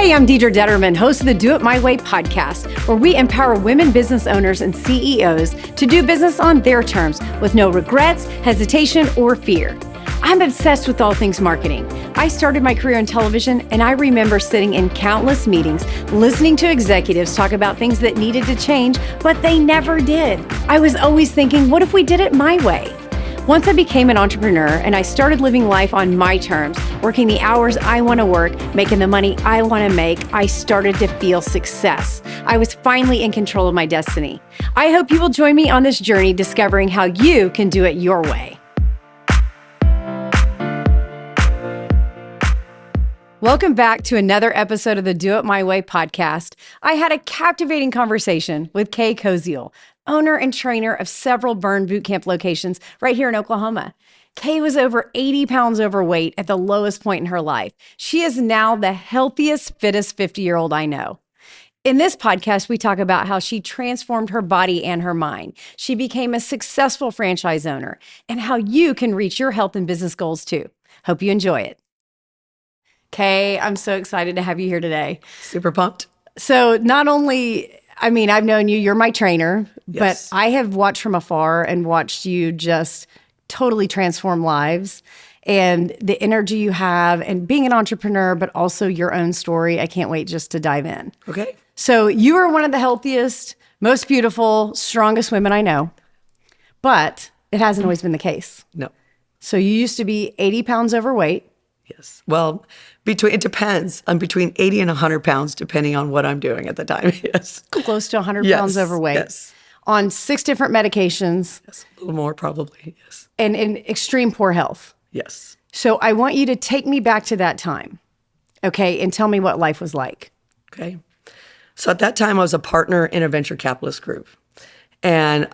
Hey, I'm Deidre Detterman, host of the Do It My Way podcast, where we empower women business owners and CEOs to do business on their terms with no regrets, hesitation, or fear. I'm obsessed with all things marketing. I started my career in television, and I remember sitting in countless meetings, listening to executives talk about things that needed to change, but they never did. I was always thinking, what if we did it my way? Once I became an entrepreneur and I started living life on my terms, working the hours I want to work, making the money I want to make, I started to feel success. I was finally in control of my destiny. I hope you will join me on this journey discovering how you can do it your way. Welcome back to another episode of the Do It My Way podcast. I had a captivating conversation with Koziol, owner and trainer of several Burn Bootcamp locations right here in Oklahoma. Kay was over 80 pounds overweight at the lowest point in her life. She is now the healthiest, fittest 50-year-old I know. In this podcast, we talk about how she transformed her body and her mind. She became a successful franchise owner and how you can reach your health and business goals too. Hope you enjoy it. Kay, I'm so excited to have you here today. Super pumped. So not only, I've known you, you're my trainer, Yes. but I have watched from afar and watched you just totally transform lives and the energy you have and being an entrepreneur, but also your own story. I can't wait just to dive in. Okay. So you are one of the healthiest, most beautiful, strongest women I know, but it hasn't always been the case. No. So you used to be 80 pounds overweight. Yes. Well, it depends. I'm between 80 and 100 pounds, depending on what I'm doing at the time. Yes. Close to 100 Yes, pounds overweight. yes. On 6 different medications. Yes. A little more, probably. Yes. And in extreme poor health. Yes. So I want you to take me back to that time, okay, and tell me what life was like. Okay. So at that time, I was a partner in a venture capitalist group. And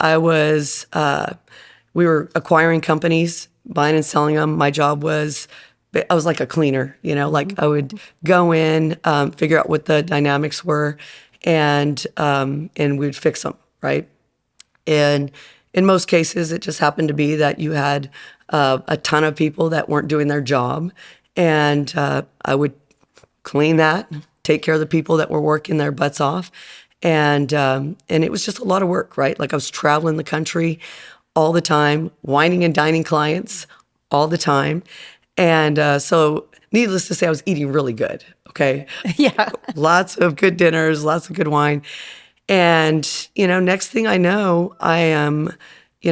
we were acquiring companies, buying and selling them. My job was, I was like a cleaner, like I would go in, figure out what the dynamics were, and we'd fix them, right? And in most cases, it just happened to be that you had a ton of people that weren't doing their job, and I would clean that, take care of the people that were working their butts off, and it was just a lot of work, right? Like I was traveling the country all the time, wining and dining clients all the time. And so needless to say, I was eating really good, okay? Yeah. Lots of good dinners, lots of good wine. And, next thing I know, I am,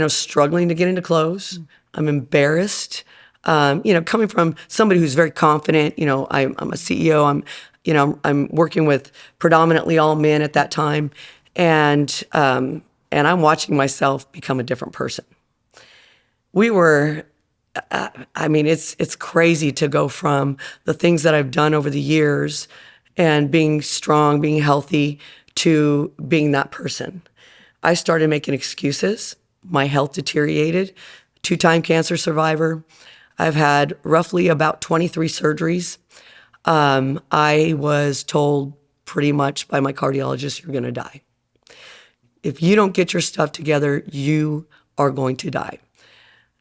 struggling to get into clothes. I'm embarrassed. Coming from somebody who's very confident, I'm a CEO. I'm working with predominantly all men at that time. And I'm watching myself become a different person. It's crazy to go from the things that I've done over the years and being strong, being healthy, to being that person. I started making excuses. My health deteriorated. 2-time cancer survivor. I've had roughly about 23 surgeries. I was told pretty much by my cardiologist, you're going to die. If you don't get your stuff together, you are going to die.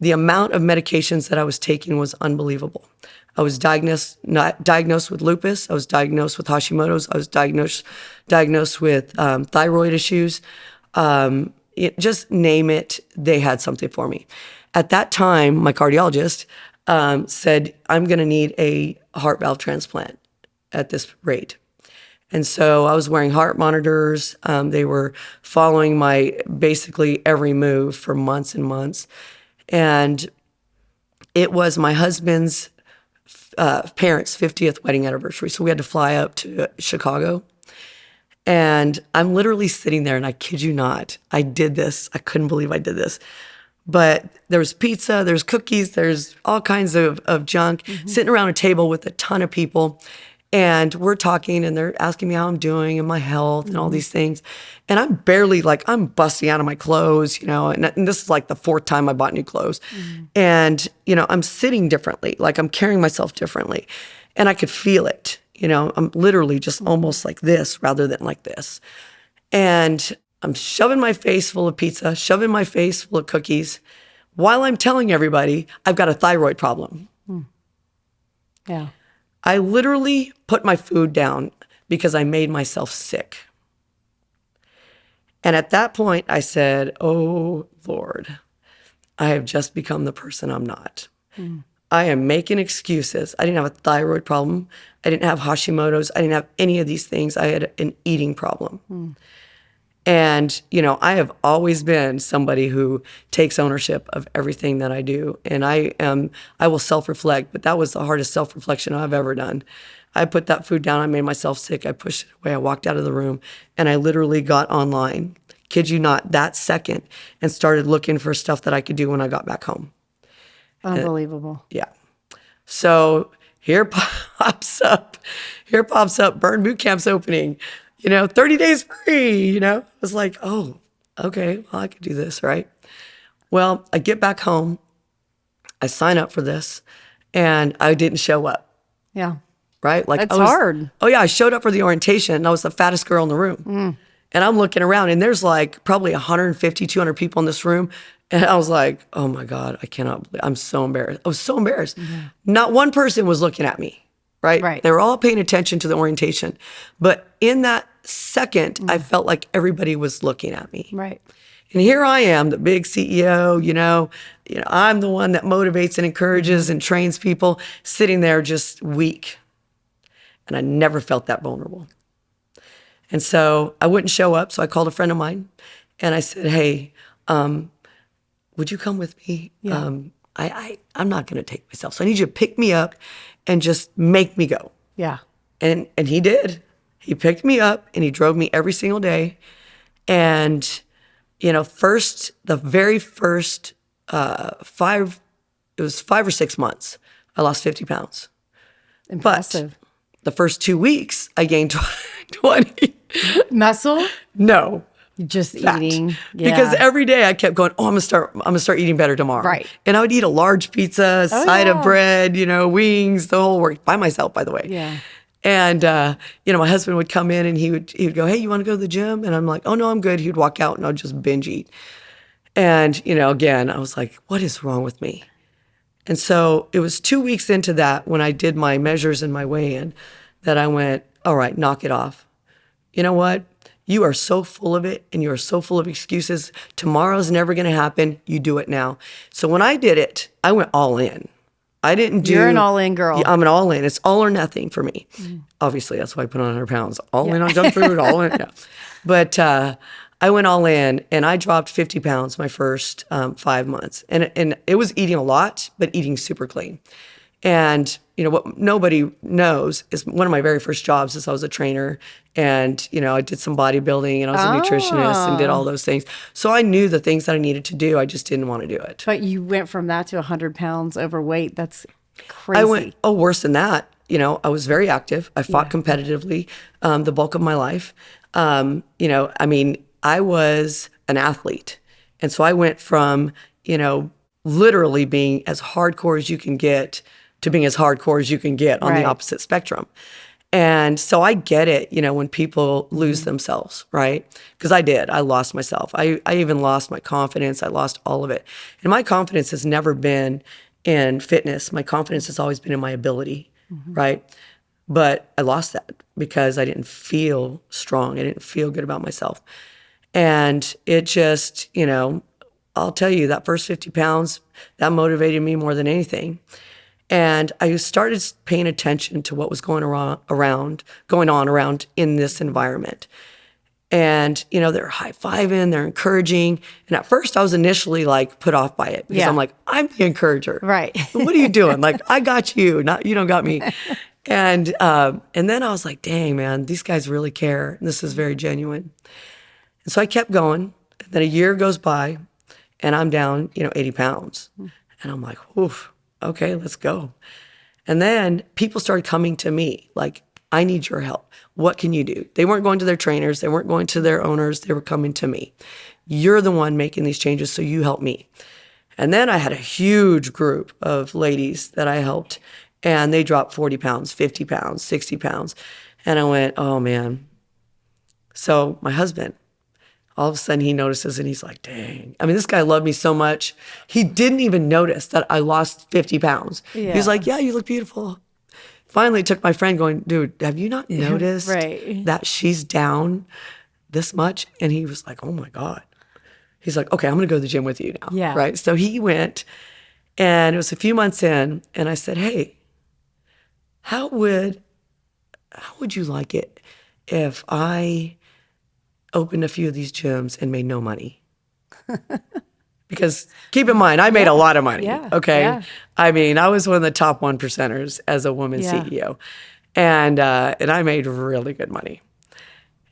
The amount of medications that I was taking was unbelievable. I was diagnosed with lupus. I was diagnosed with Hashimoto's. I was diagnosed with thyroid issues. Just name it, they had something for me. At that time, my cardiologist said, I'm going to need a heart valve transplant at this rate. And so I was wearing heart monitors. They were following my basically every move for months and months. And it was my husband's parents' 50th wedding anniversary. So we had to fly up to Chicago. And I'm literally sitting there, and I kid you not, I did this. I couldn't believe I did this. But there was pizza, there's cookies, there's all kinds of junk, sitting around a table with a ton of people. And we're talking, and they're asking me how I'm doing and my health and all these things. And I'm barely I'm busting out of my clothes, and this is like the 4th time I bought new clothes. And, I'm sitting differently, I'm carrying myself differently. And I could feel it, I'm literally just almost like this rather than like this. And I'm shoving my face full of pizza, shoving my face full of cookies, while I'm telling everybody I've got a thyroid problem. Yeah. I literally put my food down because I made myself sick. And at that point, I said, oh, Lord, I have just become the person I'm not. I am making excuses. I didn't have a thyroid problem. I didn't have Hashimoto's. I didn't have any of these things. I had an eating problem. And, I have always been somebody who takes ownership of everything that I do. And I will self-reflect, but that was the hardest self-reflection I've ever done. I put that food down. I made myself sick. I pushed it away. I walked out of the room and I literally got online, kid you not, that second, and started looking for stuff that I could do when I got back home. Unbelievable. Yeah. So here pops up Burn Boot Camp's opening, 30 days free, I was like, oh, okay, well, I could do this, right? Well, I get back home, I sign up for this, and I didn't show up. Yeah. Right? Like That's hard. Oh yeah, I showed up for the orientation and I was the fattest girl in the room. And I'm looking around and there's like probably 150, 200 people in this room. And I was like, oh my God, I cannot believe, I'm so embarrassed. I was so embarrassed. Not one person was looking at me, right? Right. They were all paying attention to the orientation. But in that second, I felt like everybody was looking at me. Right. And here I am, the big CEO, I'm the one that motivates and encourages and trains people, sitting there just weak. And I never felt that vulnerable. And so I wouldn't show up. So I called a friend of mine and I said, hey, would you come with me? Yeah. I'm not going to take myself. So I need you to pick me up and just make me go. Yeah. And he did. He picked me up and he drove me every single day. And, the very first it was 5 or 6 months, I lost 50 pounds. Impressive. But the first 2 weeks, I gained 20. Muscle? No. Just Fat. eating. Yeah. Because every day I kept going, I'm gonna start eating better tomorrow. Right. And I would eat a large pizza, a side of bread, wings, the whole work by myself, by the way. Yeah. And my husband would come in and he would go, hey, you want to go to the gym? And I'm like, oh no, I'm good. He'd walk out and I'd just binge eat. And, again, I was like, what is wrong with me? And so it was 2 weeks into that when I did my measures and my weigh-in that I went, all right, knock it off. You know what? You are so full of it and you are so full of excuses. Tomorrow's never going to happen. You do it now. So when I did it, I went all in. I didn't do... You're an all-in girl. I'm an all-in. It's all or nothing for me. Obviously, that's why I put on 100 pounds. All in on junk food, all in. Yeah. But I went all in and I dropped 50 pounds my first 5 months. And it was eating a lot, but eating super clean. And, what nobody knows is one of my very first jobs is I was a trainer and, I did some bodybuilding and I was a nutritionist and did all those things. So I knew the things that I needed to do. I just didn't want to do it. But you went from that to 100 pounds overweight. That's crazy. Worse than that. I was very active. I fought competitively the bulk of my life. I was an athlete. And so I went from, literally being as hardcore as you can get to being as hardcore as you can get on the opposite spectrum. And so I get it, when people lose themselves, right? Because I did. I lost myself. I even lost my confidence. I lost all of it. And my confidence has never been in fitness. My confidence has always been in my ability, right? But I lost that because I didn't feel strong. I didn't feel good about myself. And it just, I'll tell you, that first 50 pounds, that motivated me more than anything. And I started paying attention to what was going on around in this environment. And, they're high-fiving, they're encouraging. And at first I was initially put off by it because I'm like, I'm the encourager. Right. What are you doing? I got you, not you don't got me. And then I was like, dang, man, these guys really care. And this is very genuine. And so I kept going. And then a year goes by and I'm down, 80 pounds. And I'm like, oof. Okay, let's go. And then people started coming to me like, I need your help. What can you do? They weren't going to their trainers. They weren't going to their owners. They were coming to me. You're the one making these changes, so you help me. And then I had a huge group of ladies that I helped, and they dropped 40 pounds, 50 pounds, 60 pounds. And I went, oh, man. So my husband, all of a sudden he notices and he's like, dang. This guy loved me so much. He didn't even notice that I lost 50 pounds. Yeah. He was like, yeah, you look beautiful. finally it took my friend going, dude, have you not noticed Right. that she's down this much? And he was like, oh my God. He's like, okay, I'm going to go to the gym with you now. Yeah. Right. So he went, and it was a few months in, and I said, hey, how would you like it if I opened a few of these gyms and made no money? Because keep in mind, I made a lot of money. Yeah. Okay. Yeah. I mean, I was one of the top 1%ers as a woman CEO. And I made really good money.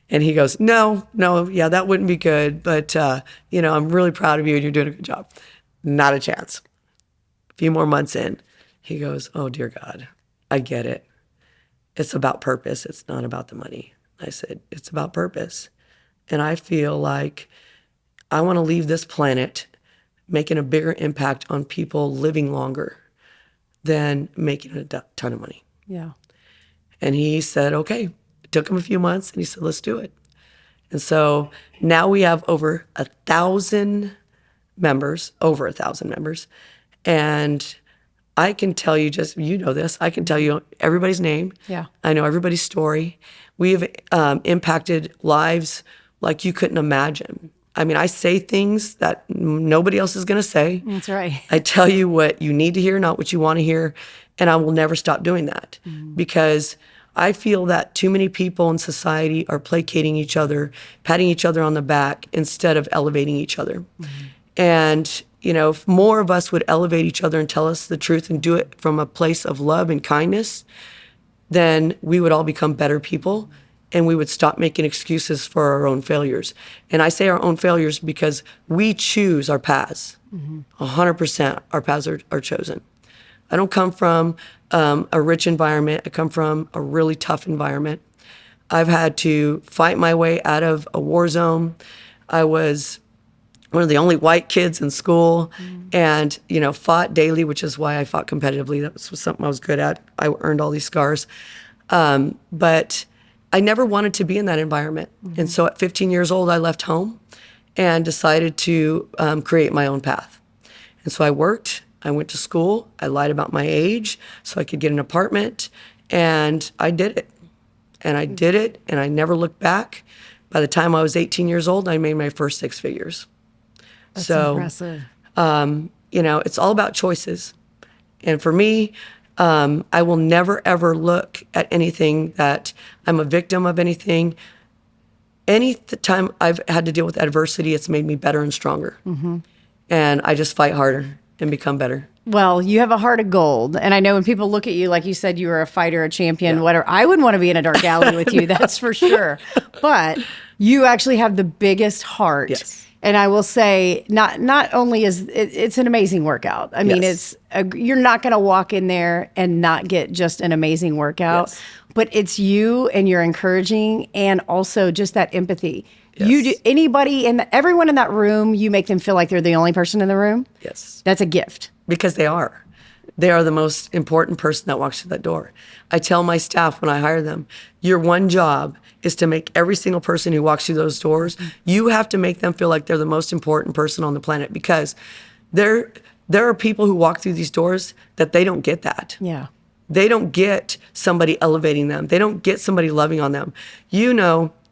And he goes, no, yeah, that wouldn't be good. But, I'm really proud of you and you're doing a good job. Not a chance. A few more months in, he goes, oh, dear God, I get it. It's about purpose. It's not about the money. I said, it's about purpose. And I feel like I want to leave this planet making a bigger impact on people living longer than making a ton of money. Yeah. And he said, okay. It took him a few months, and he said, let's do it. And so now we have over 1,000 members, And I can tell you this, I can tell you everybody's name. Yeah. I know everybody's story. We have impacted lives like you couldn't imagine. I mean, I say things that nobody else is going to say. That's right. I tell you what you need to hear, not what you want to hear. And I will never stop doing that because I feel that too many people in society are placating each other, patting each other on the back instead of elevating each other. And, if more of us would elevate each other and tell us the truth and do it from a place of love and kindness, then we would all become better people and we would stop making excuses for our own failures. And I say our own failures because we choose our paths. 100% our paths are chosen. I don't come from a rich environment. I come from a really tough environment. I've had to fight my way out of a war zone. I was one of the only white kids in school and, fought daily, which is why I fought competitively. That was something I was good at. I earned all these scars. But I never wanted to be in that environment. And so at 15 years old, I left home and decided to create my own path. And so I worked. I went to school. I lied about my age so I could get an apartment. And I did it. And I never looked back. By the time I was 18 years old, I made my first 6 figures. That's impressive. It's all about choices. And for me, I will never, ever look at anything that I'm a victim of anything. Any time I've had to deal with adversity, it's made me better and stronger. And I just fight harder and become better. Well, you have a heart of gold. And I know when people look at you, like you said, you were a fighter, a champion, whatever. I wouldn't want to be in a dark alley with you, that's for sure. But you actually have the biggest heart. Yes. And I will say, not only is it's an amazing workout. I mean, you're not going to walk in there and not get just an amazing workout. Yes. But it's you, and you're encouraging, and also just that empathy. Yes. You do everyone in that room, you make them feel like they're the only person in the room. Yes. That's a gift. Because they are. They are the most important person that walks through that door. I tell my staff when I hire them, your one job is to make every single person who walks through those doors, you have to make them feel like they're the most important person on the planet, because there are people who walk through these doors that they don't get that. Yeah. They don't get somebody elevating them. They don't get somebody loving on them.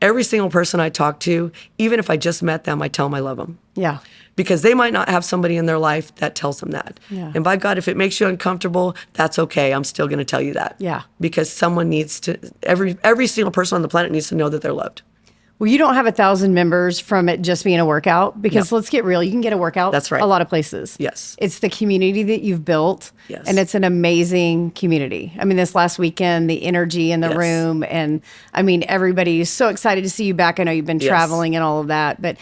Every single person I talk to, even if I just met them, I tell them I love them. Yeah. Because they might not have somebody in their life that tells them that. Yeah. And by God, if it makes you uncomfortable, that's okay. I'm still going to tell you that. Yeah. Because someone needs to, every single person on the planet needs to know that they're loved. Well, you don't have 1,000 members from it just being a workout, because let's get real, you can get a workout That's right. a lot of places. Yes. It's the community that you've built. Yes. And it's an amazing community. I mean, this last weekend, the energy in the Yes. room, and I mean, everybody is so excited to see you back. I know you've been Yes. traveling and all of that, but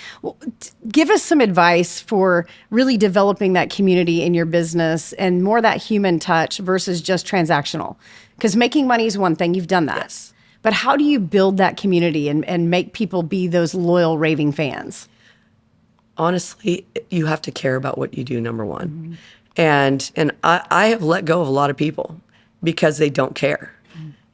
give us some advice for really developing that community in your business and more that human touch versus just transactional. Because making money is one thing, you've done that. Yes. But how do you build that community and make people be those loyal, raving fans? Honestly, you have to care about what you do, number one. And I have let go of a lot of people because they don't care.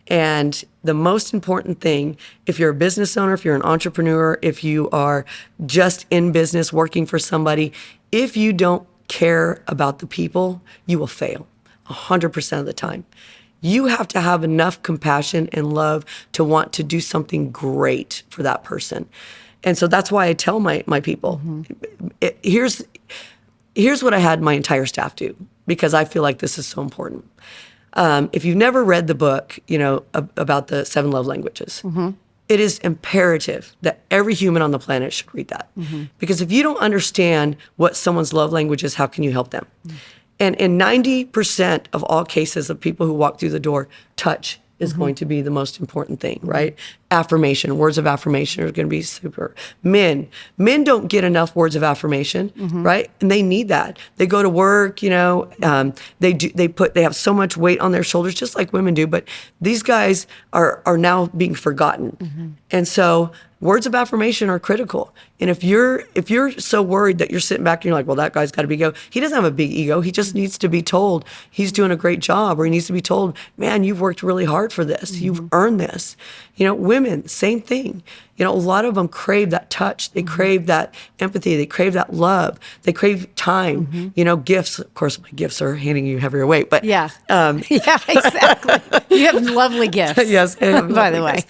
And the most important thing, if you're a business owner, if you're an entrepreneur, if you are just in business working for somebody, if you don't care about the people, you will fail 100% of the time. You have to have enough compassion and love to want to do something great for that person. And so that's why I tell my people, here's what I had my entire staff do, because I feel like this is so important. If you've never read the book, about the 7 love languages, it is imperative that every human on the planet should read that. Because if you don't understand what someone's love language is, how can you help them? And in 90% of all cases of people who walk through the door, touch is going to be the most important thing, right? Affirmation, words of affirmation are going to be super. Men don't get enough words of affirmation, right? And they need that. They go to work, they have so much weight on their shoulders, just like women do. But these guys are now being forgotten, and so words of affirmation are critical. And if you're so worried that you're sitting back and you're like, well, that guy's got a big ego. He doesn't have a big ego. He just needs to be told he's doing a great job, or he needs to be told, man, you've worked really hard for this. You've earned this. Women, same thing. A lot of them crave that touch. They crave that empathy. They crave that love. They crave time. Gifts. Of course, my gifts are handing you heavier weight, but yeah, exactly. You have lovely gifts. Yes, by the way.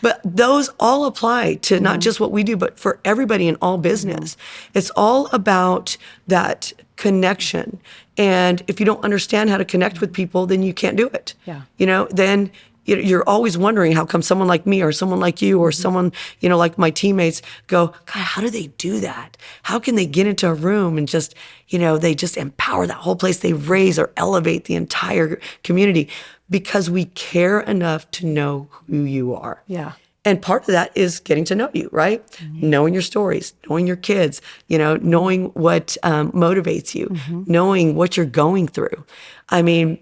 But those all apply to not just what we do, but for everybody in all business. It's all about that connection. And if you don't understand how to connect with people, then you can't do it. Yeah. Then you're always wondering how come someone like me or someone like you or someone, like my teammates go, God, how do they do that? How can they get into a room and just, they just empower that whole place. They raise or elevate the entire community because we care enough to know who you are. Yeah. And part of that is getting to know you, right? Knowing your stories, knowing your kids, knowing what motivates you, knowing what you're going through. I mean,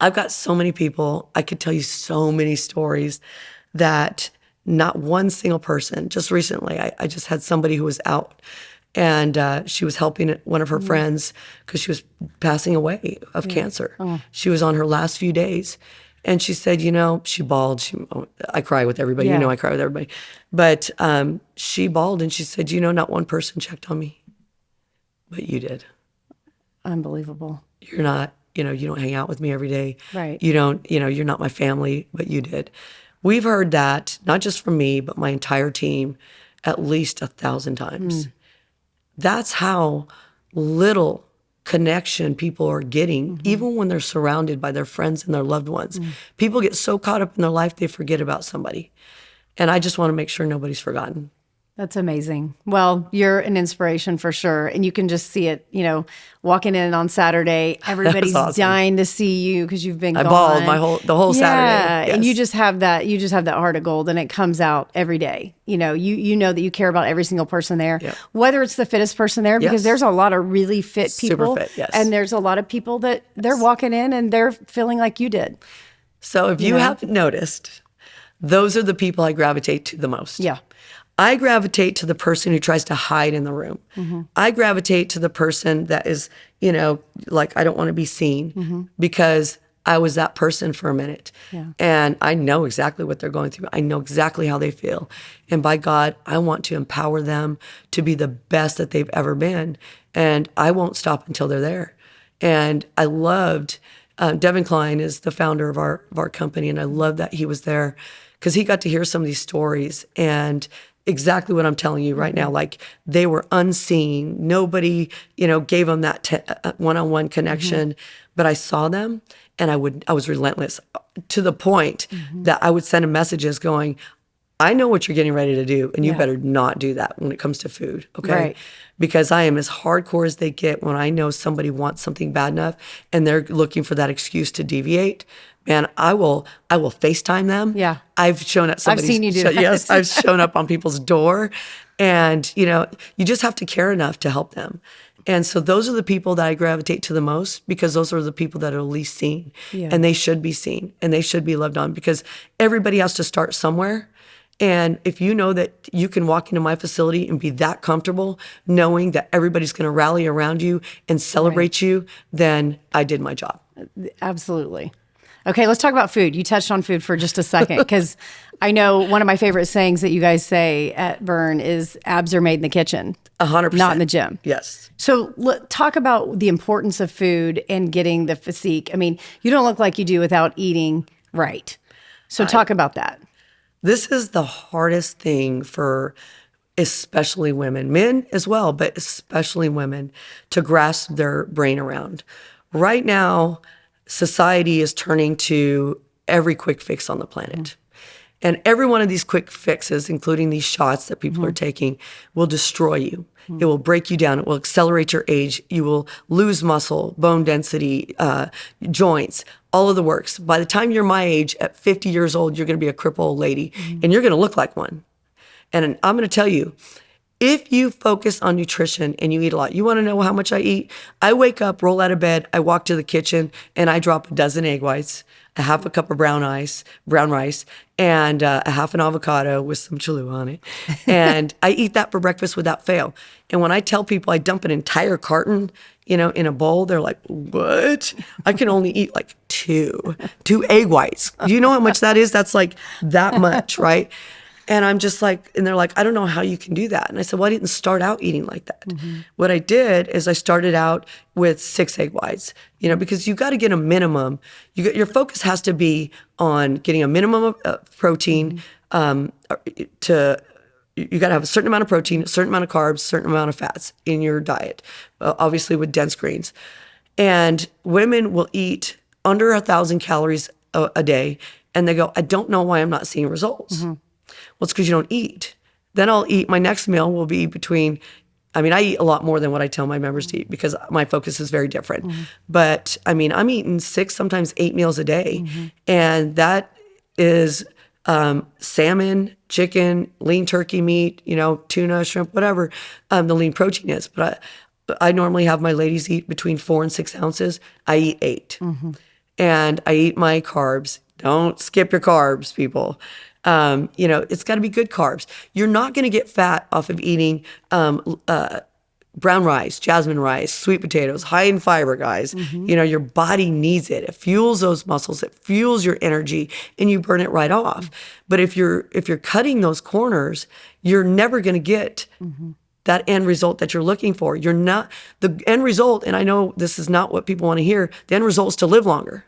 I've got so many people, I could tell you so many stories that not one single person, just recently, I just had somebody who was out and she was helping one of her friends because she was passing away of cancer. She was on her last few days. And she said, she bawled. I cry with everybody. Yeah. I cry with everybody. But she bawled and she said, not one person checked on me, but you did. Unbelievable. You're not. You don't hang out with me every day. Right. You don't, you're not my family, but you did. We've heard that, not just from me, but my entire team, at least 1,000 times. That's how little connection people are getting, even when they're surrounded by their friends and their loved ones. People get so caught up in their life, they forget about somebody. And I just want to make sure nobody's forgotten. That's amazing. Well, you're an inspiration for sure. And you can just see it, walking in on Saturday, everybody's awesome. Dying to see you because you've been I gone. bawled the whole Saturday. Yes. And you just have that heart of gold and it comes out every day. You know that you care about every single person there, whether it's the fittest person there, because there's a lot of really fit people. Super fit, yes. And there's a lot of people that they're walking in and they're feeling like you did. So if you haven't noticed, those are the people I gravitate to the most. Yeah. I gravitate to the person who tries to hide in the room. I gravitate to the person that is, like, I don't want to be seen because I was that person for a minute. Yeah. And I know exactly what they're going through. I know exactly how they feel. And by God, I want to empower them to be the best that they've ever been. And I won't stop until they're there. And I loved, Devin Klein is the founder of our company. And I love that he was there because he got to hear some of these stories and exactly what I'm telling you right now. Like, they were unseen. Nobody, gave them that one-on-one connection. But I saw them, and I was relentless to the point that I would send them messages going, I know what you're getting ready to do, and you better not do that when it comes to food, okay? Right. Because I am as hardcore as they get when I know somebody wants something bad enough, and they're looking for that excuse to deviate. Man, I will FaceTime them. Yeah. I've shown up. I've seen you do that. Yes, I've shown up on people's door, and you just have to care enough to help them. And so those are the people that I gravitate to the most because those are the people that are least seen, and they should be seen and they should be loved on because everybody has to start somewhere. And if you know that you can walk into my facility and be that comfortable knowing that everybody's going to rally around you and celebrate you, then I did my job. Absolutely. Okay, let's talk about food. You touched on food for just a second because I know one of my favorite sayings that you guys say at Burn is abs are made in the kitchen, 100%. not in the gym. Yes. So talk about the importance of food and getting the physique. I mean, you don't look like you do without eating right. So talk about that. This is the hardest thing for especially women, men as well, but especially women, to grasp their brain around. Right now, society is turning to every quick fix on the planet. And every one of these quick fixes, including these shots that people are taking, will destroy you. It will break you down. It will accelerate your age. You will lose muscle, bone density, joints, all of the works. By the time you're my age, at 50 years old, you're going to be a crippled old lady, and you're going to look like one. And I'm going to tell you, if you focus on nutrition and you eat a lot, you want to know how much I eat? I wake up, roll out of bed, I walk to the kitchen, and I drop a dozen egg whites, a half a cup of brown rice, and a half an avocado with some Cholula on it. And I eat that for breakfast without fail. And when I tell people I dump an entire carton, in a bowl, they're like, what? I can only eat like two egg whites. Do you know how much that is? That's like that much, right? And I'm just like, and they're like, I don't know how you can do that. And I said, well, I didn't start out eating like that. What I did is I started out with 6 egg whites, because you got to get a minimum. Your focus has to be on getting a minimum of protein. You got to have a certain amount of protein, a certain amount of carbs, a certain amount of fats in your diet, obviously with dense grains. And women will eat under 1,000 calories a day. And they go, I don't know why I'm not seeing results. Well, it's because you don't eat. Then I'll eat, my next meal will be I eat a lot more than what I tell my members to eat because my focus is very different. But I'm eating 6, sometimes 8 meals a day. And that is salmon, chicken, lean turkey meat, tuna, shrimp, whatever the lean protein is. But I normally have my ladies eat between 4 and 6 ounces. I eat 8. And I eat my carbs. Don't skip your carbs, people. It's got to be good carbs. You're not going to get fat off of eating brown rice, jasmine rice, sweet potatoes, high in fiber, guys. Your body needs it. It fuels those muscles. It fuels your energy, and you burn it right off. But if you're cutting those corners, you're never going to get that end result that you're looking for. You're not the end result. And I know this is not what people want to hear. The end result is to live longer.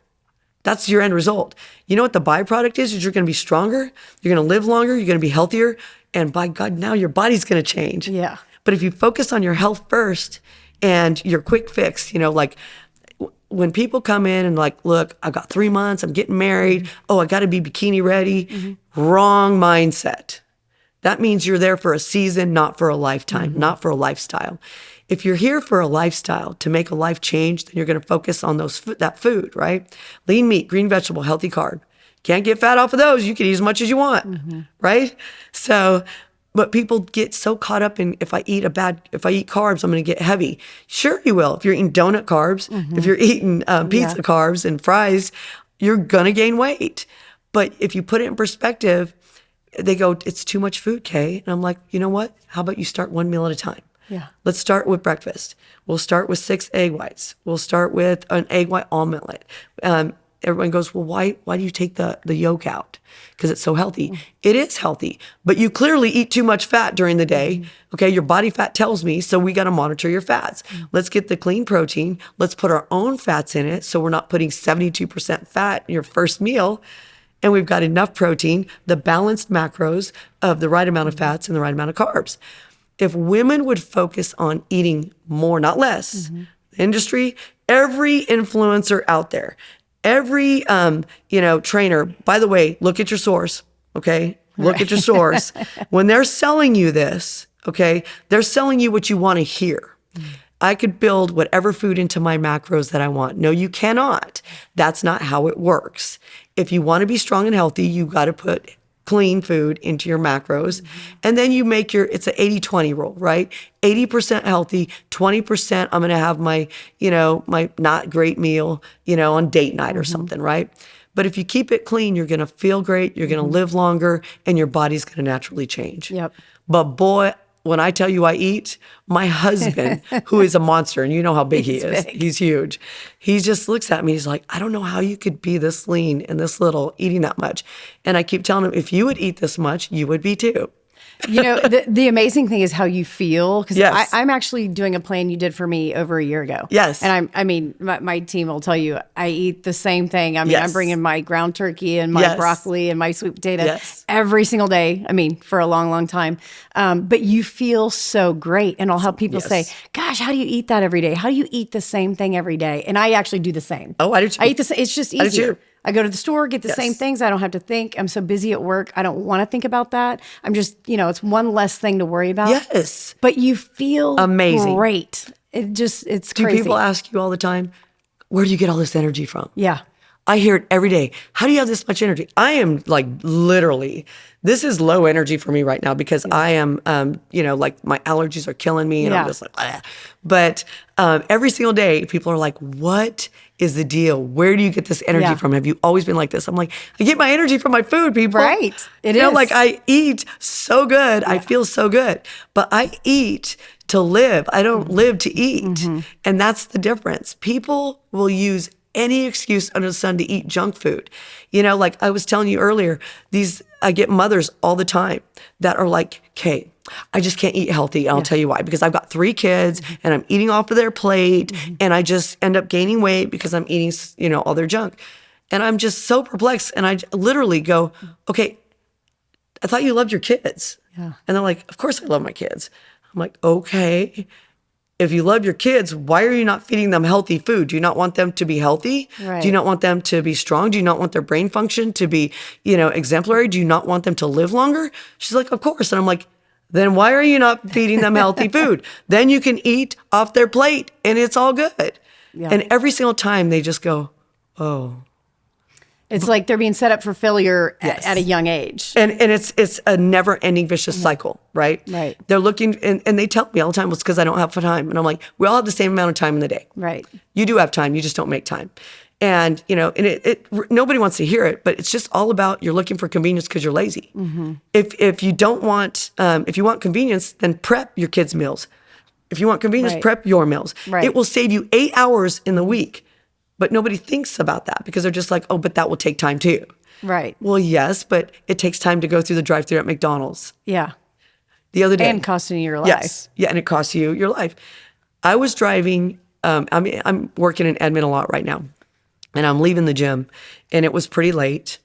That's your end result. You know what the byproduct is? You're going to be stronger. You're going to live longer. You're going to be healthier. And by God, now your body's going to change. Yeah. But if you focus on your health first and your quick fix, like when people come in and like, look, I got 3 months. I'm getting married. Oh, I got to be bikini ready. Wrong mindset. That means you're there for a season, not for a lifetime, not for a lifestyle. If you're here for a lifestyle to make a life change, then you're going to focus on that food, right? Lean meat, green vegetable, healthy carb. Can't get fat off of those. You can eat as much as you want, right? So, but people get so caught up in if I eat carbs, I'm going to get heavy. Sure, you will. If you're eating donut carbs, if you're eating pizza carbs and fries, you're going to gain weight. But if you put it in perspective, they go, it's too much food, Kay. And I'm like, you know what? How about you start one meal at a time? Yeah. Let's start with breakfast. We'll start with 6 egg whites. We'll start with an egg white omelet. Everyone goes, well, why do you take the yolk out? Because it's so healthy. It is healthy, but you clearly eat too much fat during the day. Okay, your body fat tells me, so we got to monitor your fats. Let's get the clean protein. Let's put our own fats in it, so we're not putting 72% fat in your first meal. And we've got enough protein, the balanced macros of the right amount of fats and the right amount of carbs. If women would focus on eating more, not less, industry, every influencer out there, every trainer, by the way, look at your source, okay? Look at your source. When they're selling you this, okay, they're selling you what you want to hear. I could build whatever food into my macros that I want. No, you cannot. That's not how it works. If you want to be strong and healthy, you got to put clean food into your macros. And then you make it's an 80-20 rule, right? 80% healthy, 20% I'm going to have my not great meal, on date night or something, right? But if you keep it clean, you're going to feel great, you're going to live longer, and your body's going to naturally change. Yep. But boy, when I tell you I eat, my husband, who is a monster, and you know how big he is, big. he's huge. He just looks at me, he's like, I don't know how you could be this lean and this little eating that much. And I keep telling him, if you would eat this much, you would be too. You know, the amazing thing is how you feel. Because Yes. I'm actually doing a plan you did for me over a year ago. Yes. And my team will tell you, I eat the same thing. I mean, Yes. I'm bringing my ground turkey and my Yes. broccoli and my sweet potato Yes. every single day. I mean, for a long, long time. But you feel so great. And I'll have people Yes. say, gosh, how do you eat that every day? How do you eat the same thing every day? And I actually do the same. Oh, I do too. I eat the same. It's just I do easier. too. I go to the store, get the Yes. same things. I don't have to think. I'm so busy at work. I don't want to think about that. I'm just, it's one less thing to worry about. Yes. But you feel Amazing. great. It's Do crazy. people ask you all the time, where do you get all this energy from? Yeah. I hear it every day. How do you have this much energy? I am like literally, this is low energy for me right now because I am, like my allergies are killing me and I'm Yeah. just like, ah. But every single day, people are like, what is the deal? Where do you get this energy Yeah. from? Have you always been like this? I'm like, I get my energy from my food, people. Right. It You know, is. like I eat so good. I feel so good, but I eat to live. I don't live to eat. And that's the difference. People will use any excuse under the sun to eat junk food. Like I was telling you earlier, I get mothers all the time that are like, Kay, I just can't eat healthy. And I'll tell you why, because I've got 3 kids and I'm eating off of their plate and I just end up gaining weight because I'm eating, all their junk. And I'm just so perplexed. And I literally go, okay, I thought you loved your kids. Yeah. And they're like, of course I love my kids. I'm like, okay. If you love your kids, why are you not feeding them healthy food? Do you not want them to be healthy? Right. Do you not want them to be strong? Do you not want their brain function to be, exemplary? Do you not want them to live longer? She's like, of course. And I'm like, then why are you not feeding them healthy food? Then you can eat off their plate and it's all good. Yeah. And every single time they just go, oh. It's like they're being set up for failure Yes. at a young age. And it's a never ending vicious cycle, right? Right. They're looking, and they tell me all the time, well, it's because I don't have time. And I'm like, we all have the same amount of time in the day. Right. You do have time, you just don't make time. And, nobody wants to hear it, but it's just all about you're looking for convenience because you're lazy. If you don't want, if you want convenience, then prep your kids' meals. If you want convenience, Right. prep your meals. Right. It will save you 8 hours in the week. But nobody thinks about that because they're just like, oh, but that will take time too. Right. Well, yes, but it takes time to go through the drive-thru at McDonald's. Yeah. The other day. And costing you your life. Yes. Yeah, and it costs you your life. I was driving, I'm working in Edmond a lot right now. And I'm leaving the gym. And it was pretty late.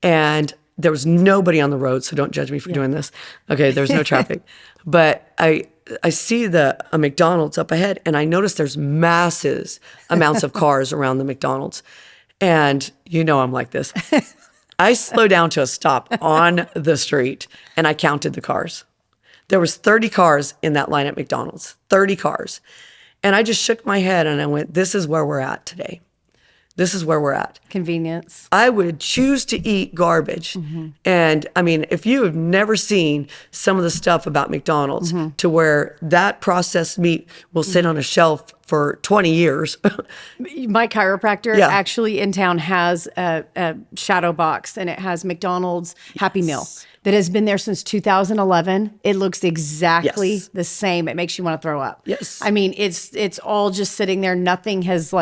And there was nobody on the road, so don't judge me for doing this. Okay, there's no traffic. But I see a McDonald's up ahead, and I notice there's massive amounts of cars around the McDonald's. And I'm like this. I slow down to a stop on the street, and I counted the cars. There was 30 cars in that line at McDonald's, 30 cars. And I just shook my head, and I went, this is where we're at today. This is where we're at. Convenience. I would choose to eat garbage. And I mean, if you have never seen some of the stuff about McDonald's to where that processed meat will sit on a shelf for 20 years. My chiropractor Yeah. actually in town has a shadow box, and it has McDonald's Happy Meal that has been there since 2011. It looks exactly Yes. the same. It makes you want to throw up. Yes. I mean, it's all just sitting there. Nothing has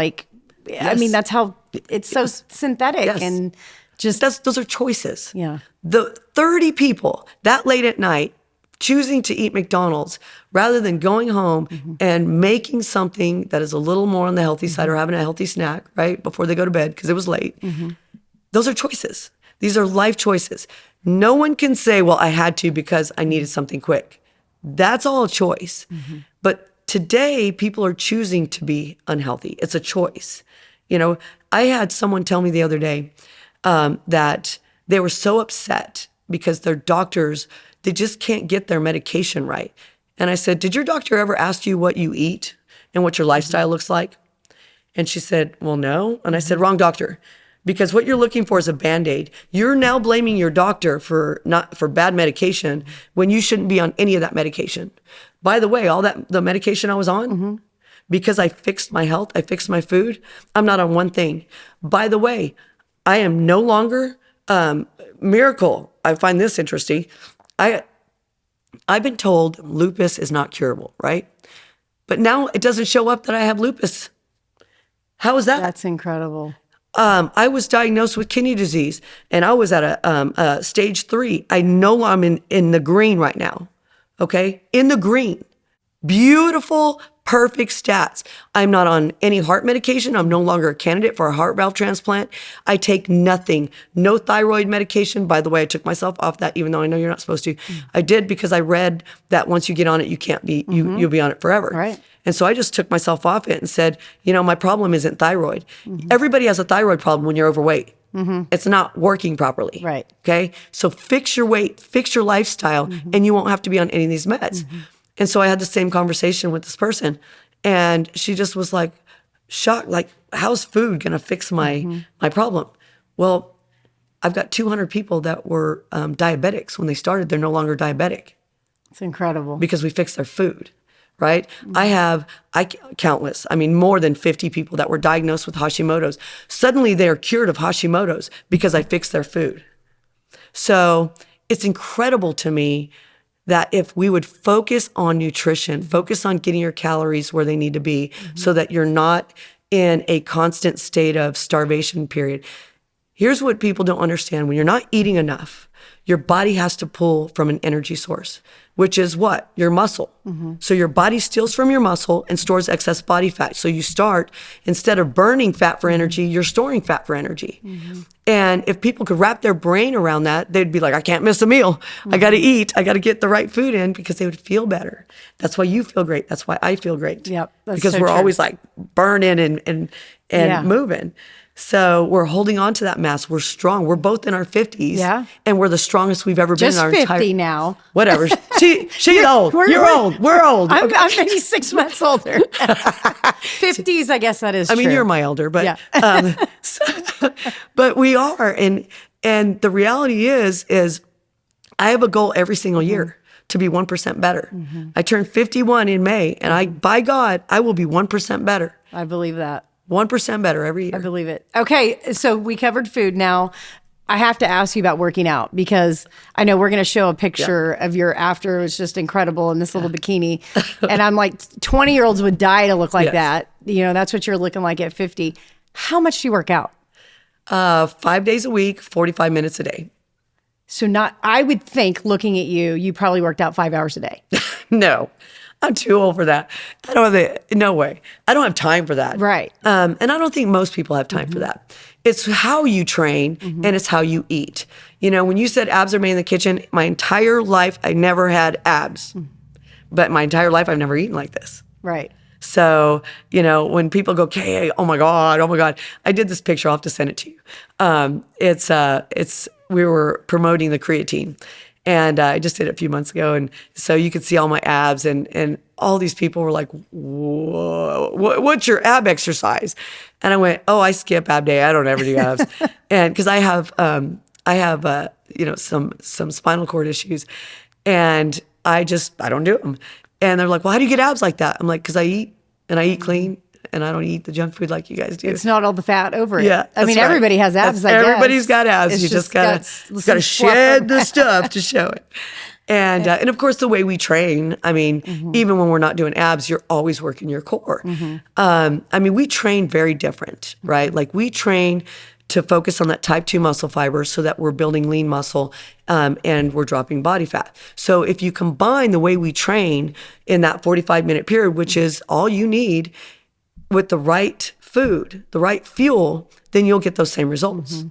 I mean, that's how it's so synthetic Yes. and just Those are choices. Yeah. The 30 people that late at night choosing to eat McDonald's rather than going home and making something that is a little more on the healthy side or having a healthy snack, right, before they go to bed because it was late. Those are choices. These are life choices. No one can say, well, I had to because I needed something quick. That's all a choice. But today, people are choosing to be unhealthy. It's a choice. I had someone tell me the other day that they were so upset because their doctors, they just can't get their medication right. And I said, did your doctor ever ask you what you eat and what your lifestyle looks like? And she said, well, no. And I said, wrong doctor. Because what you're looking for is a Band-Aid. You're now blaming your doctor for bad medication when you shouldn't be on any of that medication. By the way, the medication I was on, because I fixed my health, I fixed my food, I'm not on one thing. By the way, I am no longer, miracle, I find this interesting. I I've been told lupus is not curable, right? But now it doesn't show up that I have lupus. How is that? That's incredible. I was diagnosed with kidney disease, and I was at a stage 3. I know I'm in the green right now, okay? In the green. Beautiful, perfect stats. I'm not on any heart medication. I'm no longer a candidate for a heart valve transplant. I take nothing. No thyroid medication. By the way, I took myself off that, even though I know you're not supposed to. I did because I read that once you get on it, you can't be, you'll be on it forever. Right. And so I just took myself off it and said, my problem isn't thyroid. Everybody has a thyroid problem when you're overweight. It's not working properly. Right. Okay. So fix your weight, fix your lifestyle, and you won't have to be on any of these meds. And so I had the same conversation with this person, and she just was like shocked, like, how's food going to fix my problem? Well, I've got 200 people that were diabetics when they started. They're no longer diabetic. It's incredible. Because we fixed their food, right? I have countless, more than 50 people that were diagnosed with Hashimoto's. Suddenly they are cured of Hashimoto's because I fixed their food. So it's incredible to me that if we would focus on nutrition, focus on getting your calories where they need to be so that you're not in a constant state of starvation period. Here's what people don't understand. When you're not eating enough, your body has to pull from an energy source, which is what? Your muscle. So your body steals from your muscle and stores excess body fat. So you start, instead of burning fat for energy, you're storing fat for energy. And if people could wrap their brain around that, they'd be like, I can't miss a meal. I got to eat. I got to get the right food in, because they would feel better. That's why you feel great. That's why I feel great. Yep, that's because so we're true. always like burning and moving. So we're holding on to that mass. We're strong. We're both in our 50s. Yeah. And we're the strongest we've ever Just been in our 50 entire... now. Whatever. She's old. You're old. We're old. I'm maybe 6 months older. 50s, I guess that is true. You're my elder, but but we are. And the reality is I have a goal every single year to be 1% better. I turned 51 in May, and by God, I will be 1% better. I believe that. 1% better every year. I believe it. Okay, so we covered food. Now, I have to ask you about working out, because I know we're going to show a picture of your after. It was just incredible in this little bikini. And I'm like, 20-year-olds would die to look like that. That's what you're looking like at 50. How much do you work out? 5 days a week, 45 minutes a day. So I would think, looking at you probably worked out 5 hours a day. No. I'm too old for that. No way. I don't have time for that. Right. And I don't think most people have time for that. It's how you train and it's how you eat. When you said abs are made in the kitchen, my entire life, I never had abs. But my entire life, I've never eaten like this. Right. So, when people go, okay, oh my God. I did this picture. I'll have to send it to you. We were promoting the creatine. And I just did it a few months ago. And so you could see all my abs, and all these people were like, whoa, what's your ab exercise? And I went, oh, I skip ab day. I don't ever do abs. And because I have some spinal cord issues, and I don't do them. And they're like, well, how do you get abs like that? I'm like, because I eat, and I eat clean. And I don't eat the junk food like you guys do. It's not all the fat over it. Yeah, right. Everybody has abs. Everybody's got abs. You just gotta shed the stuff to show it. And of course, the way we train. Even when we're not doing abs, you're always working your core. We train very different, right? Like we train to focus on that type 2 muscle fiber so that we're building lean muscle and we're dropping body fat. So if you combine the way we train in that 45-minute period, which is all you need, with the right food, the right fuel, then you'll get those same results.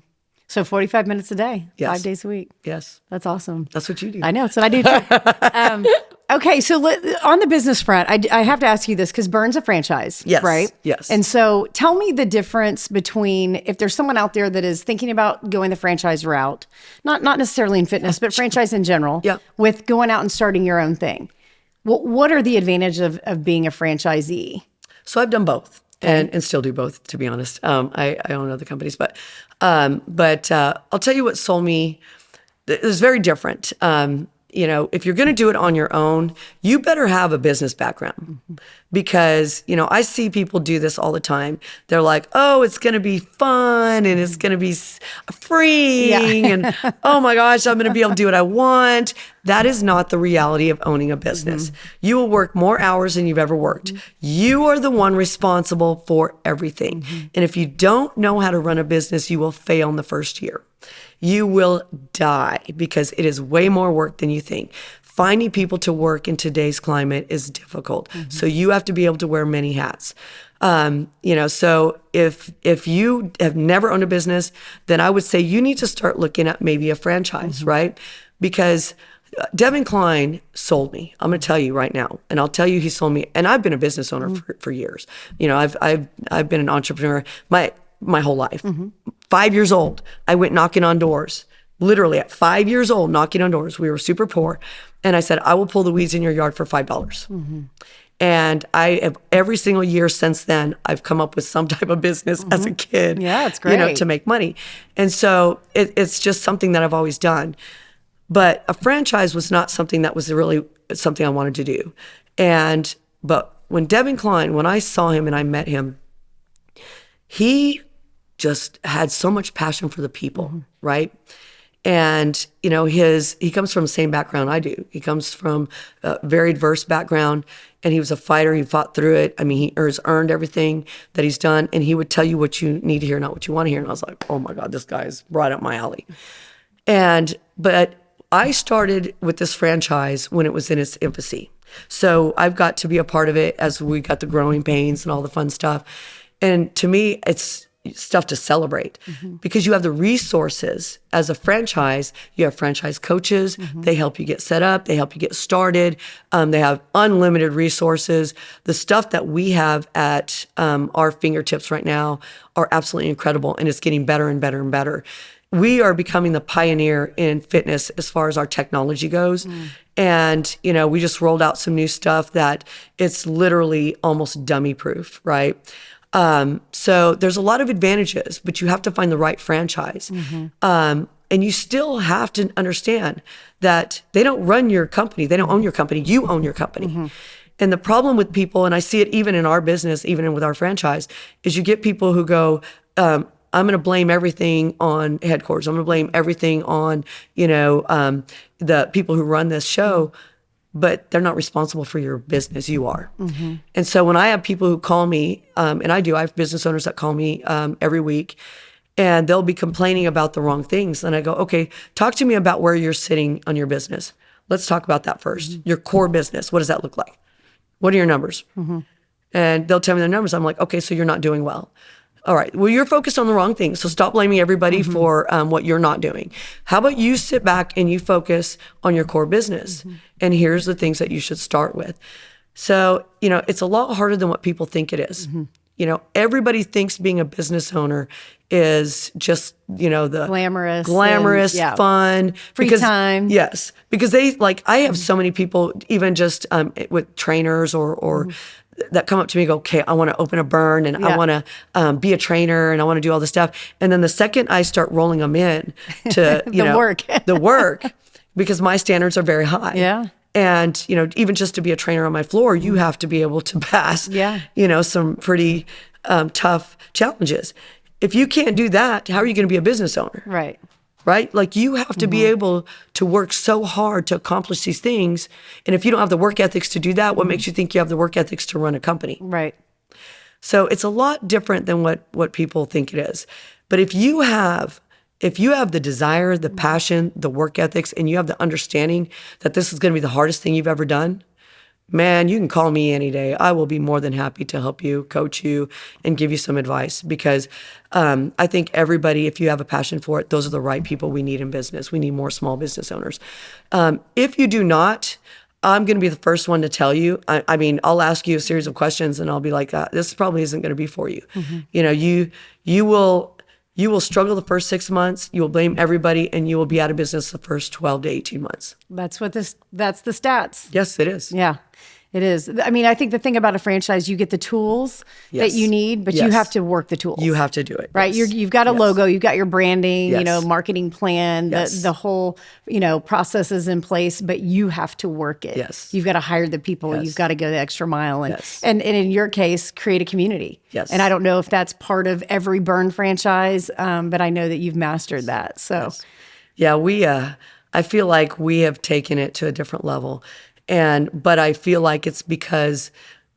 So 45 minutes a day, Yes. 5 days a week. Yes. That's awesome. That's what you do. I know. That's what I do too. Okay. So on the business front, I have to ask you this, because Burn's a franchise, Yes. right? Yes. And so tell me the difference between, if there's someone out there that is thinking about going the franchise route, not necessarily in fitness, but franchise in general, with going out and starting your own thing. What are the advantages of being a franchisee? So I've done both and still do both, to be honest. I own other companies, but I'll tell you what sold me. It was very different. if you're going to do it on your own, you better have a business background because, I see people do this all the time. They're like, oh, it's going to be fun and it's going to be freeing and oh my gosh, I'm going to be able to do what I want. That is not the reality of owning a business. You will work more hours than you've ever worked. You are the one responsible for everything. And if you don't know how to run a business, you will fail in the first year. You will die because it is way more work than you think. Finding people to work in today's climate is difficult. So you have to be able to wear many hats. So if you have never owned a business, then I would say you need to start looking at maybe a franchise, right? Because Devin Klein sold me. I'm going to tell you right now, and I'll tell you he sold me. And I've been a business owner for years. I've been an entrepreneur my whole life. 5 years old, I went knocking on doors. Literally at 5 years old, knocking on doors. We were super poor. And I said, I will pull the weeds in your yard for $5. And I have every single year since then, I've come up with some type of business as a kid. Yeah, it's great. To make money. And so it's just something that I've always done. But a franchise was not something that was really something I wanted to do. But when Devin Klein, when I saw him and I met him, he just had so much passion for the people, right? And, he comes from the same background I do. He comes from a very diverse background, and he was a fighter. He fought through it. I mean, he has earned everything that he's done, and he would tell you what you need to hear, not what you want to hear. And I was like, oh my God, this guy is right up my alley. But I started with this franchise when it was in its infancy. So I've got to be a part of it as we got the growing pains and all the fun stuff. And to me, it's stuff to celebrate because you have the resources as a franchise. You have franchise coaches. They help you get set up. They help you get started. They have unlimited resources. The stuff that we have at our fingertips right now are absolutely incredible, and it's getting better and better and better. We are becoming the pioneer in fitness as far as our technology goes. And, we just rolled out some new stuff that it's literally almost dummy proof, right? So there's a lot of advantages, but you have to find the right franchise. And you still have to understand that they don't run your company. They don't own your company. You own your company. And the problem with people, and I see it even in our business, even with our franchise, is you get people who go, I'm going to blame everything on headquarters. I'm going to blame everything on, the people who run this show, but they're not responsible for your business. You are. And so when I have people who call me, and I have business owners that call me every week, and they'll be complaining about the wrong things. And I go, okay, talk to me about where you're sitting on your business. Let's talk about that first. Your core business. What does that look like? What are your numbers? And they'll tell me their numbers. I'm like, okay, so you're not doing well. All right. Well, you're focused on the wrong thing. So stop blaming everybody for what you're not doing. How about you sit back and you focus on your core business? And here's the things that you should start with. So, it's a lot harder than what people think it is. Everybody thinks being a business owner is just, the glamorous, and, fun. Free time. Yes. Because I have so many people, even just with trainers or that come up to me and go, okay, I want to open a burn and I want to be a trainer and I want to do all this stuff. And then the second I start rolling them in to, the work, because my standards are very high. Yeah. And, even just to be a trainer on my floor, you have to be able to pass, some pretty tough challenges. If you can't do that, how are you going to be a business owner? Right. Right? Like you have to be able to work so hard to accomplish these things. And if you don't have the work ethics to do that, what makes you think you have the work ethics to run a company? Right. So it's a lot different than what people think it is. But if you have the desire, the passion, the work ethics, and you have the understanding that this is going to be the hardest thing you've ever done, man, you can call me any day. I will be more than happy to help you, coach you, and give you some advice because I think everybody, if you have a passion for it, those are the right people we need in business. We need more small business owners. If you do not, I'm going to be the first one to tell you. I mean, I'll ask you a series of questions and I'll be like, this probably isn't going to be for you. You will struggle the first 6 months. You will blame everybody, and you will be out of business the first 12 to 18 months. That's the stats. Yes, it is. Yeah. It is. I mean, I think the thing about a franchise, you get the tools that you need, but you have to work the tools. You have to do it. Right. Yes. You've got a logo, you've got your branding, Yes. marketing plan, the whole, processes in place, but you have to work it. Yes. You've got to hire the people. Yes. You've got to go the extra mile. And, Yes. and in your case, create a community. Yes. And I don't know if that's part of every Burn franchise, but I know that you've mastered that. So, yeah, I feel like we have taken it to a different level. But I feel like it's because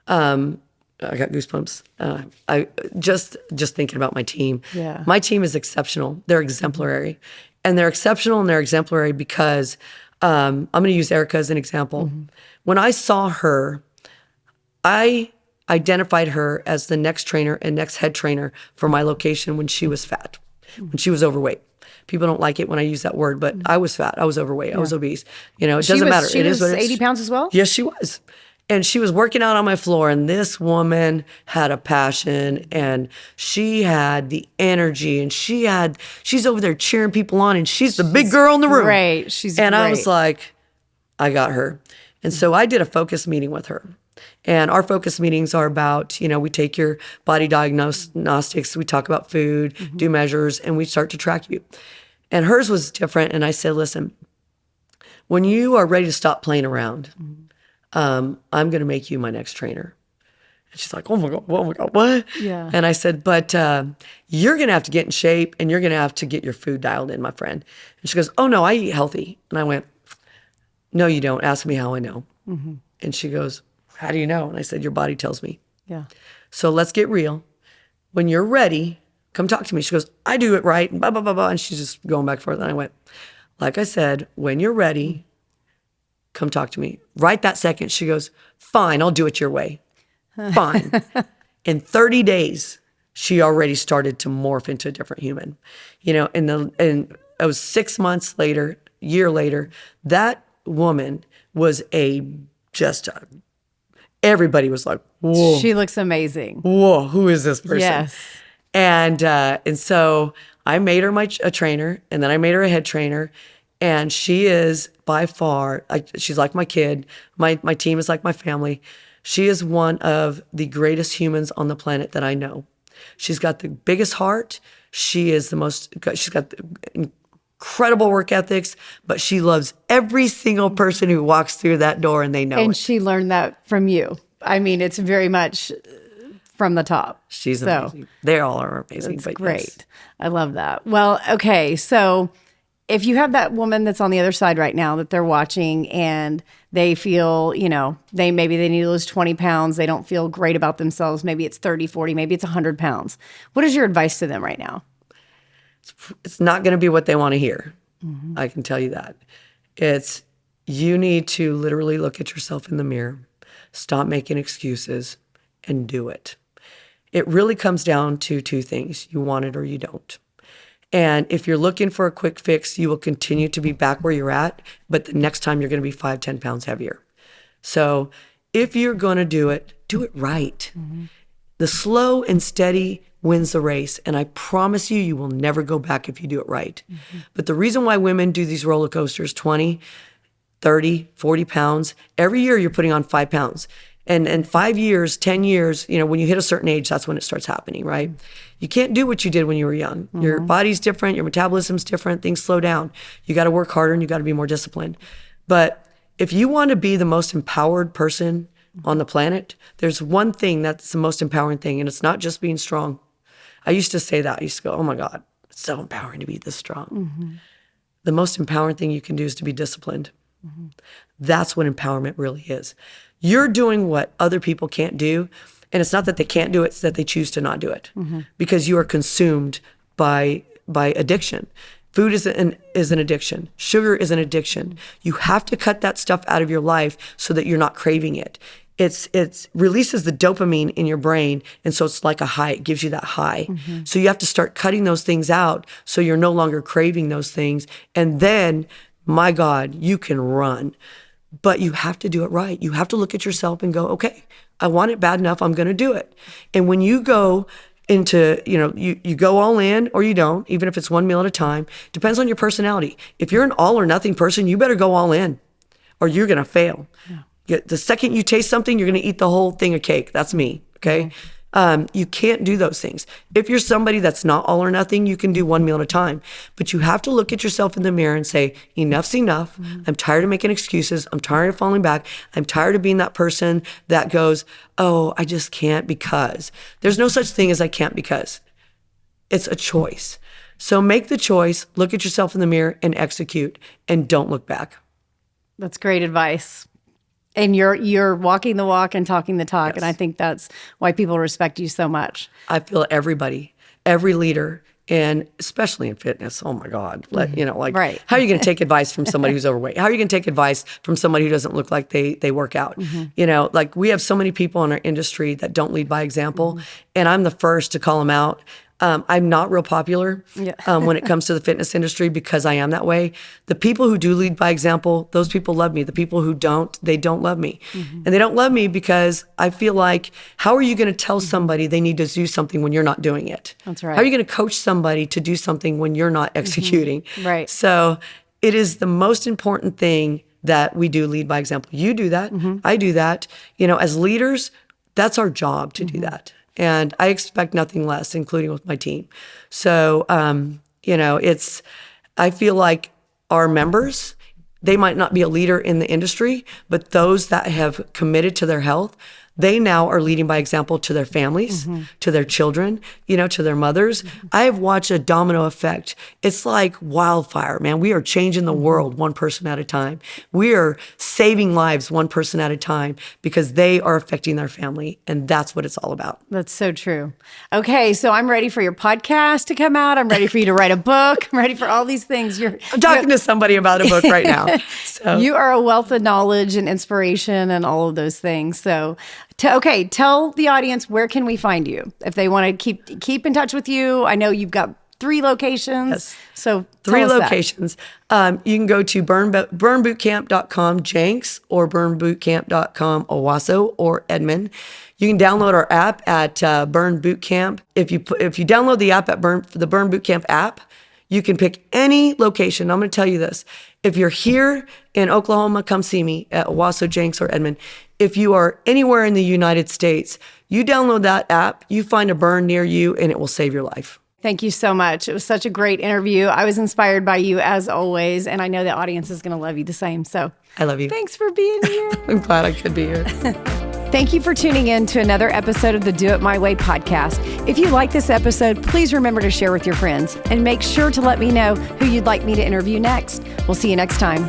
I got goosebumps. I just thinking about my team. Yeah. My team is exceptional. They're exemplary, and they're exceptional and they're exemplary because I'm going to use Erica as an example. Mm-hmm. When I saw her, I identified her as the next trainer and next head trainer for my location when she was fat, when she was overweight. People don't like it when I use that word, but I was fat. I was overweight. I was obese. It doesn't matter. She was 80 pounds as well? Yes, she was. And she was working out on my floor, and this woman had a passion, and she had the energy, and she's over there cheering people on, and she's the big girl in the room. Right. She's and great. I was like, I got her. And so I did a focus meeting with her. And our focus meetings are about, we take your body diagnostics, we talk about food, do measures, and we start to track you. And hers was different. And I said, listen, when you are ready to stop playing around, I'm going to make you my next trainer. And she's like, oh my God, what? Yeah. And I said, but you're going to have to get in shape and you're going to have to get your food dialed in, my friend. And she goes, oh no, I eat healthy. And I went, no, you don't. Ask me how I know. Mm-hmm. And she goes, how do you know? And I said, your body tells me. Yeah. So let's get real. When you're ready, come talk to me. She goes, I do it right. And blah, blah, blah, blah. And she's just going back and forth. And I went, like I said, when you're ready, come talk to me. Right that second, she goes, fine, I'll do it your way. Fine. In 30 days, she already started to morph into a different human. And it was 6 months later, year later, that woman was everybody was like, whoa. She looks amazing. Whoa, who is this person? Yes. And so I made her a trainer, and then I made her a head trainer. And she is by far, she's like my kid. My team is like my family. She is one of the greatest humans on the planet that I know. She's got the biggest heart. She's got the incredible work ethics, but she loves every single person who walks through that door, and they know it. And she learned that from you. I mean, it's very much from the top. She's amazing. They all are amazing. That's great. Yes. I love that. Well, okay. So if you have that woman that's on the other side right now that they're watching and they feel, they need to lose 20 pounds. They don't feel great about themselves. Maybe it's 30, 40, maybe it's 100 pounds. What is your advice to them right now? It's not going to be what they want to hear. Mm-hmm. I can tell you that. You need to literally look at yourself in the mirror, stop making excuses, and do it. It really comes down to two things. You want it or you don't. And if you're looking for a quick fix, you will continue to be back where you're at, but the next time you're going to be 5, 10 pounds heavier. So if you're going to do it right. Mm-hmm. The slow and steady wins the race. And I promise you will never go back if you do it right. Mm-hmm. But the reason why women do these roller coasters, 20, 30, 40 pounds, every year you're putting on 5 pounds. And in 5 years, 10 years, when you hit a certain age, that's when it starts happening, right? You can't do what you did when you were young. Mm-hmm. Your body's different, your metabolism's different, things slow down. You got to work harder and you got to be more disciplined. But if you want to be the most empowered person on the planet, there's one thing that's the most empowering thing, and it's not just being strong. I used to say that. I used to go, oh my God, it's so empowering to be this strong. Mm-hmm. The most empowering thing you can do is to be disciplined. Mm-hmm. That's what empowerment really is. You're doing what other people can't do. And it's not that they can't do it, it's that they choose to not do it. Mm-hmm. Because you are consumed by addiction. Food is an addiction. Sugar is an addiction. You have to cut that stuff out of your life so that you're not craving it. It releases the dopamine in your brain, and so it's like a high. It gives you that high. Mm-hmm. So you have to start cutting those things out so you're no longer craving those things. And then, my God, you can run. But you have to do it right. You have to look at yourself and go, okay, I want it bad enough, I'm going to do it. And when you go into, you go all in or you don't, even if it's one meal at a time, depends on your personality. If you're an all or nothing person, you better go all in or you're going to fail. Yeah. The second you taste something, you're going to eat the whole thing of cake. That's me. Okay. You can't do those things. If you're somebody that's not all or nothing, you can do one meal at a time. But you have to look at yourself in the mirror and say, enough's enough. I'm tired of making excuses. I'm tired of falling back. I'm tired of being that person that goes, oh, I just can't because. There's no such thing as I can't because. It's a choice. So make the choice, look at yourself in the mirror and execute, and don't look back. That's great advice. And you're walking the walk and talking the talk. Yes. And I think that's why people respect you so much. I feel everybody, every leader, and especially in fitness, oh my God, right. How are you going to take advice from somebody who's overweight? How are you going to take advice from somebody who doesn't look like they work out? We have so many people in our industry that don't lead by example, and I'm the first to call them out. I'm not real popular when it comes to the fitness industry because I am that way. The people who do lead by example, those people love me. The people who don't, they don't love me. And they don't love me because I feel like, how are you going to tell somebody they need to do something when you're not doing it? That's right. How are you going to coach somebody to do something when you're not executing? Right. So it is the most important thing that we do, lead by example. You do that. I do that. As leaders, that's our job to do that. And I expect nothing less, including with my team. So, I feel like our members, they might not be a leader in the industry, but those that have committed to their health, they now are leading by example to their families, to their children, to their mothers. I have watched a domino effect. It's like wildfire, man. We are changing the world one person at a time. We are saving lives one person at a time because they are affecting their family. And that's what it's all about. That's so true. Okay, so I'm ready for your podcast to come out. I'm ready for you to write a book. I'm ready for all these things. I'm talking to somebody about a book right now. So. You are a wealth of knowledge and inspiration and all of those things. So tell the audience, where can we find you if they want to keep in touch with you? I know you've got 3 locations. Yes. So 3 locations. You can go to burnbootcamp.com Jenks or burnbootcamp.com Owasso or Edmond. You can download our app at Burn Bootcamp. If you download the app at the Burn Bootcamp app, you can pick any location. I'm going to tell you this. If you're here in Oklahoma, come see me at Owasso, Jenks, or Edmond. If you are anywhere in the United States, you download that app, you find a burn near you, and it will save your life. Thank you so much. It was such a great interview. I was inspired by you as always, and I know the audience is going to love you the same. So I love you. Thanks for being here. I'm glad I could be here. Thank you for tuning in to another episode of the Do It My Way podcast. If you like this episode, please remember to share with your friends and make sure to let me know who you'd like me to interview next. We'll see you next time.